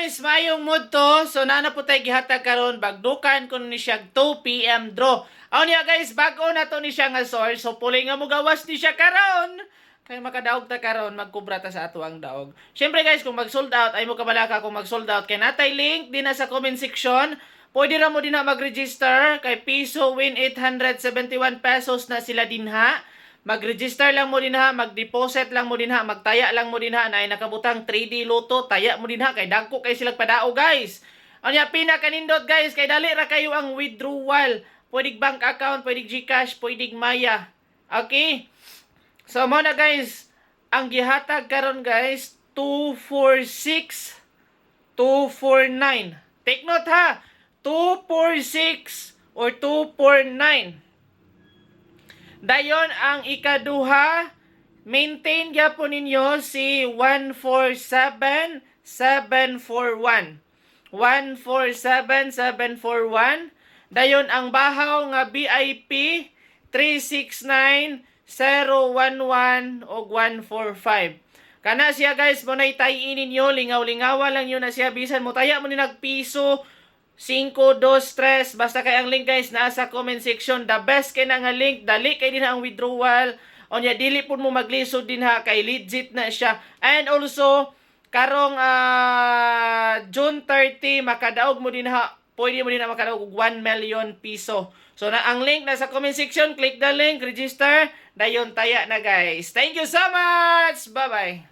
guys, mayong mood to. So na po tayo gihatag karon bagdukan ko ni siya 2 PM draw. Aw niya guys, bago na to ni siya nga source. So puli nga mo gawas ni siya karon. Kay makadaog ta karon magkubra ta sa ato ang daog. Syempre guys, kung mag-sold out ay mo kabalaka kung mag-sold out kay natay link din na sa comment section. Pwede ra mo din na mag-register kay piso win 871 pesos na sila dinha. Mag-register lang mo din ha, mag-deposit lang mo din ha, magtaya lang mo din ha, na ay nakabutang 3D Lotto, taya mo din ha, kay dagko kay silang padao guys. Anya pinakanindot guys, kay dali ra kayo ang withdrawal. Pwedeng bank account, pwedeng GCash, pwedeng Maya. Okay? So mo na guys, ang gihatag karon guys, 246 249. Take note ha, 246 or 249. Dayon ang ikaduha, maintain gyapon ninyo si 147741. 147741. Dayon ang bahaw nga BIP 369011 o 145. Kana siya guys, mo nay tayin ninyo, lingaw-lingawa lang yun na siya, bisan mo taya mo ni nagpiso 5, 2, 3, basta kay ang link guys nasa comment section. The best kay na nga link, dali kay din ang withdrawal. Onya dili pud mo maglisod din ha, kay legit na siya. And also karong June 30 makadaog mo din ha, pwede mo din na makadaog og 1 million piso. So na ang link nasa comment section, click the link, register, dayon taya na guys. Thank you so much. Bye bye.